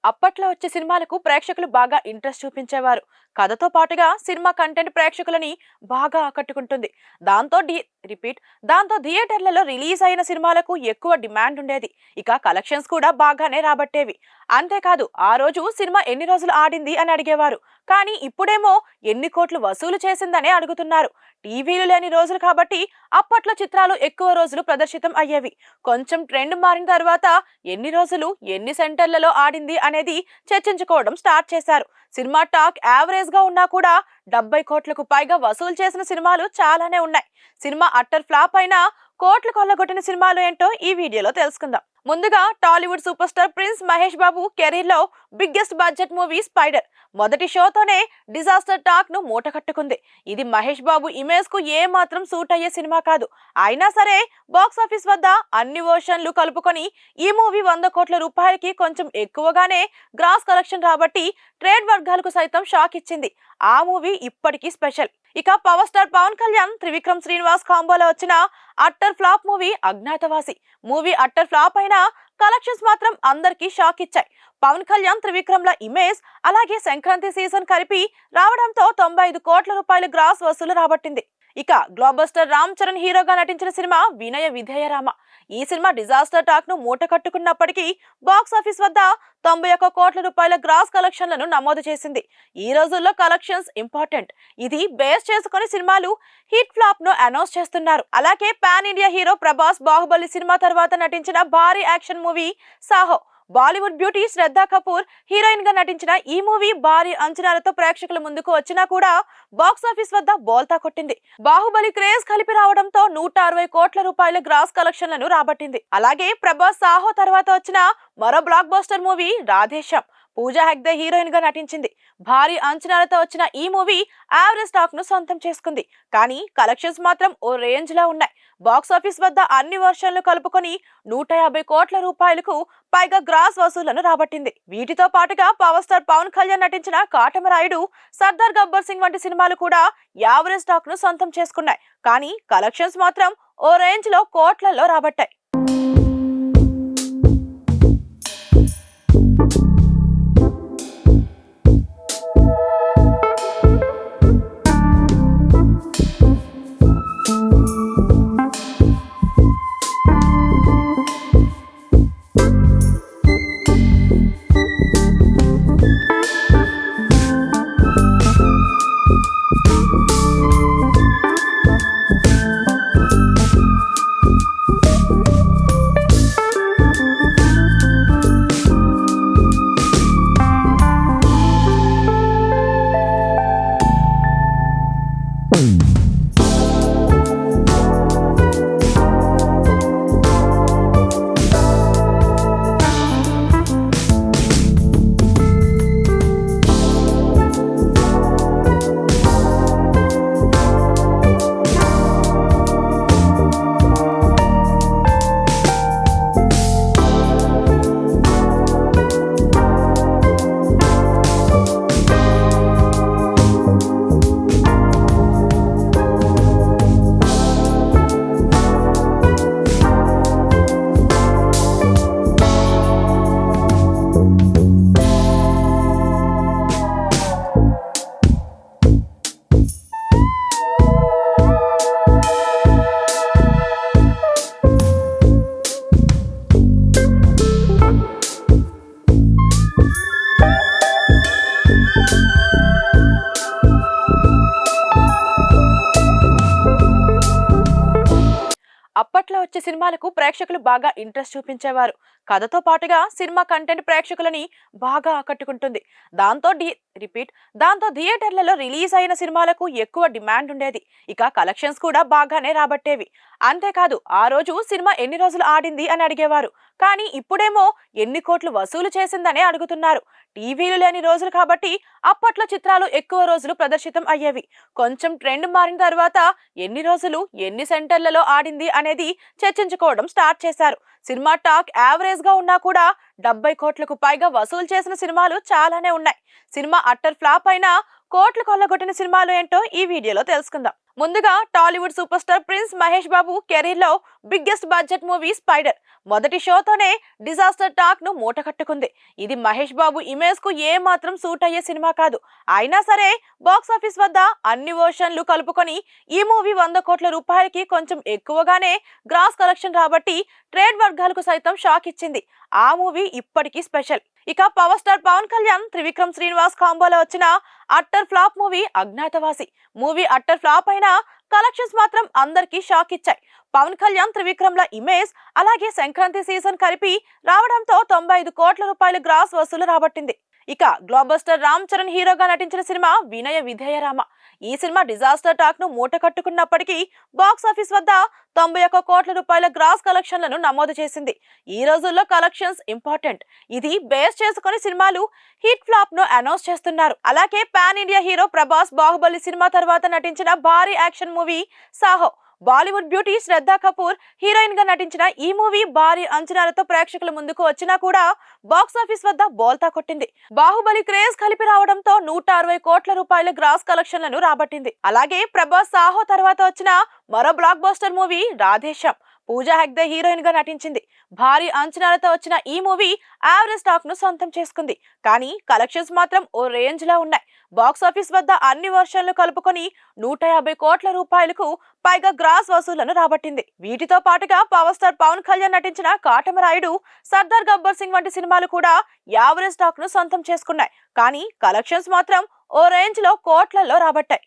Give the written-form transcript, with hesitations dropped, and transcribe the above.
అప్పట్లో వచ్చే సినిమాలకు ప్రేక్షకులు బాగా ఇంట్రెస్ట్ చూపించేవారు. కథతో పాటుగా సినిమా కంటెంట్ ప్రేక్షకులని బాగా ఆకట్టుకుంటుంది. దాంతో డి రిపీట్ దాంతో థియేటర్లలో రిలీజ్ అయిన సినిమాలకు ఎక్కువ డిమాండ్ ఉండేది. ఇక కలెక్షన్స్ కూడా బాగానే రాబట్టేవి. అంతేకాదు ఆ రోజు సినిమా ఎన్ని రోజులు ఆడింది అని అడిగేవారు. కానీ ఇప్పుడేమో ఎన్ని కోట్లు వసూలు చేసిందనే అడుగుతున్నారు. టీవీలు లేని రోజులు కాబట్టి అప్పట్లో చిత్రాలు ఎక్కువ రోజులు ప్రదర్శితం అయ్యేవి. కొంచెం ట్రెండ్ మారిన తర్వాత ఎన్ని రోజులు ఎన్ని సెంటర్లలో ఆడింది అనేది చర్చించుకోవడం స్టార్ట్ చేశారు. సినిమా టాక్ యావరేజ్ గా ఉన్నా కూడా 70 కోట్లకు పైగా వసూలు చేసిన సినిమాలు చాలానే ఉన్నాయి. సినిమా అట్టర్ ఫ్లాప్ అయినా కోట్లు కొల్లగొట్టిన సినిమాలు ఏంటో ఈ వీడియోలో తెలుసుకుందాం. ముందుగా Tollywood super star prince Mahesh Babu career లో బిగ్గెస్ట్ బడ్జెట్ మూవీ స్పైడర్ మొదటి షోతోనే డిజాస్టర్ టాక్ ను మూట కట్టుకుంది. ఇది మహేష్ బాబు ఇమేజ్ కు ఏ మాత్రం సూట్ అయ్యే సినిమా కాదు. అయినా సరే బాక్స్ ఆఫీస్ వద్ద అన్ని వర్షన్లు కలుపుకొని ఈ మూవీ 100 కోట్ల రూపాయలకి కొంచెం ఎక్కువగానే గ్రాస్ కలెక్షన్ రాబట్టి ట్రేడ్ వర్గాలకు సైతం షాక్ ఇచ్చింది. ఆ మూవీ ఇప్పటికీ స్పెషల్. ఇక పవర్ స్టార్ పవన్ కళ్యాణ్ త్రివిక్రమ్ శ్రీనివాస్ కాంబోలో వచ్చిన utter flop movie Agnyaathavaasi. Movie utter flop అయినా కలెక్షన్స్ మాత్రం అందరికీ షాక్ ఇచ్చాయి. పవన్ కళ్యాణ్ త్రివిక్రమ్ల ఇమేజ్ అలాగే సంక్రాంతి సీజన్ కలిపి రావడంతో 95 కోట్ల రూపాయల గ్రాస్ వసూలు రాబట్టింది. ఇక గ్లోబల్ స్టార్ రామ్ చరణ్ హీరోగా నటించిన సినిమా వినయ విధేయ రామ. ఈ సినిమా డిజాస్టర్ టాక్ ను మూట కట్టుకున్నప్పటికీ బాక్స్ ఆఫీస్ వద్ద 91 కోట్ల రూపాయల గ్రాస్ కలెక్షన్లను నమోదు చేసింది. ఈ రోజుల్లో కలెక్షన్స్ ఇంపార్టెంట్. ఇది బేస్ చేసుకుని సినిమాలు హిట్ ఫ్లాప్ ను అనౌన్స్ చేస్తున్నారు. అలాగే pan India hero Prabhas Baahubali cinema తర్వాత నటించిన భారీ action movie Saaho. Bollywood beauty Shraddha Kapoor heroine గా నటించిన ఈ మూవీ భారీ అంచనాలతో ప్రేక్షకుల ముందుకు వచ్చినా కూడా బాక్స్ ఆఫీస్ వద్ద బోల్తా కొట్టింది. బాహుబలి క్రేజ్ కలిపి రావడంతో 160 కోట్ల రూపాయల గ్రాస్ కలెక్షన్లను రాబట్టింది. అలాగే ప్రభాస్ సాహో తర్వాత వచ్చిన మరో block buster movie Radhe Shyam. Pooja Hegde heroine గా నటించింది. భారీ అంచనాలతో వచ్చిన ఈ మూవీ యావరేజ్ టాక్ ను సొంతం చేసుకుంది. కానీ కలెక్షన్స్ మాత్రం ఓ రేంజ్ లో ఉన్నాయి. బాక్స్ ఆఫీస్ వద్ద అన్ని వర్షన్లు కలుపుకొని 150 కోట్ల రూపాయలకు పైగా గ్రాస్ వసూళ్లను రాబట్టింది. వీటితో పాటుగా పవర్ స్టార్ పవన్ కళ్యాణ్ నటించిన కాటమరాయుడు, సర్దార్ గబ్బర్ సింగ్ వంటి సినిమాలు కూడా యావరేజ్ టాక్ ను సొంతం చేసుకున్నాయి. కానీ కలెక్షన్స్ మాత్రం ఓ రేంజ్ లో కోట్లలో రాబట్టాయి. అప్పట్లో వచ్చే సినిమాలకు ప్రేక్షకులు బాగా ఇంట్రెస్ట్ చూపించేవారు. కథతో పాటుగా సినిమా కంటెంట్ ప్రేక్షకులని బాగా ఆకట్టుకుంటుంది. దాంతో థియేటర్లలో రిలీజ్ అయిన సినిమాలకు ఎక్కువ డిమాండ్ ఉండేది. ఇక కలెక్షన్స్ కూడా బాగానే రాబట్టేవి. అంతేకాదు ఆ రోజు సినిమా ఎన్ని రోజులు ఆడింది అని అడిగేవారు. కానీ ఇప్పుడేమో ఎన్ని కోట్లు వసూలు చేసిందనే అడుగుతున్నారు. టీవీలు లేని రోజులు కాబట్టి అప్పట్లో చిత్రాలు ఎక్కువ రోజులు ప్రదర్శితం అయ్యేవి. కొంచెం ట్రెండ్ మారిన తర్వాత ఎన్ని రోజులు ఎన్ని సెంటర్లలో ఆడింది అనేది చర్చించుకోవడం స్టార్ట్ చేశారు. సినిమా టాక్ యావరేజ్ గా ఉన్నా కూడా 70 కోట్లకు పైగా వసూలు చేసిన సినిమాలు చాలానే ఉన్నాయి. సినిమా అట్టర్ ఫ్లాప్ అయినా కోట్లు కొల్లగొట్టిన సినిమాలు ఏంటో ఈ వీడియోలో తెలుసుకుందాం. ముందుగా Tollywood super star prince Mahesh Babu career లో బిగ్గెస్ట్ బడ్జెట్ మూవీ స్పైడర్ మొదటి షోతోనే డిజాస్టర్ టాక్ ను మూటకట్టుకుంది. ఇది మహేష్ బాబు ఇమేజ్ కు ఏ మాత్రం సూట్ అయ్యే సినిమా కాదు. అయినా సరే బాక్స్ ఆఫీస్ వద్ద అన్ని వర్షన్లు కలుపుకొని ఈ మూవీ 100 కోట్ల రూపాయలకి కొంచెం ఎక్కువగానే గ్రాస్ కలెక్షన్ రాబట్టి ట్రేడ్ వర్గాలకు సైతం షాక్ ఇచ్చింది. ఆ మూవీ ఇప్పటికీ స్పెషల్. ఇక పవర్ స్టార్ పవన్ కళ్యాణ్ త్రివిక్రమ్ శ్రీనివాస్ కాంబోలో వచ్చిన utter flop movie Agnyaathavaasi. Movie utter flop అయినా కలెక్షన్స్ మాత్రం అందరికీ షాక్ ఇచ్చాయి. పవన్ కళ్యాణ్ త్రివిక్రమ్ల ఇమేజ్ అలాగే సంక్రాంతి సీజన్ కలిపి రావడంతో 95 కోట్ల రూపాయల గ్రాస్ వసూలు రాబట్టింది. ఇక గ్లోబల్ స్టార్ రామ్ చరణ్ హీరోగా నటించిన సినిమా వినయ విధేయ రామ. ఈ సినిమా డిజాస్టర్ టాక్ ను మూట కట్టుకున్నప్పటికీ బాక్స్ ఆఫీస్ వద్ద 91 కోట్ల రూపాయల గ్రాస్ కలెక్షన్లను నమోదు చేసింది. ఈ రోజుల్లో కలెక్షన్స్ ఇంపార్టెంట్. ఇది బేస్ చేసుకుని సినిమాలు హిట్ ఫ్లాప్ ను అనౌన్స్ చేస్తున్నారు. అలాగే pan India hero Prabhas Baahubali cinema తర్వాత నటించిన భారీ action movie Saaho. Bollywood beauty Shraddha Kapoor heroine గా నటించిన ఈ మూవీ భారీ అంచనాలతో ప్రేక్షకుల ముందుకు వచ్చినా కూడా బాక్స్ ఆఫీస్ వద్ద బోల్తా కొట్టింది. బాహుబలి క్రేజ్ కలిపి రావడంతో 160 కోట్ల రూపాయల గ్రాస్ కలెక్షన్లను రాబట్టింది. అలాగే ప్రభాస్ సాహో తర్వాత వచ్చిన మరో block buster movie Radhe Shyam. Pooja Hegde heroine గా నటించింది. భారీ అంచనాలతో వచ్చిన ఈ మూవీ యావరేజ్ టాక్ ను సొంతం చేసుకుంది. కానీ కలెక్షన్స్ మాత్రం ఓ రేంజ్ లా ఉన్నాయి. బాక్స్ ఆఫీస్ వద్ద అన్ని వర్షన్లు కలుపుకొని 150 కోట్ల రూపాయలకు పైగా గ్రాస్ వసూళ్లను రాబట్టింది. వీటితో పాటుగా పవర్ స్టార్ పవన్ కళ్యాణ్ నటించిన కాటమరాయుడు, సర్దార్ గబ్బర్ సింగ్ వంటి సినిమాలు కూడా యావరేజ్ టాక్ ను సొంతం చేసుకున్నాయి. కానీ కలెక్షన్స్ మాత్రం ఓ రేంజ్ లో కోట్లలో రాబట్టాయి.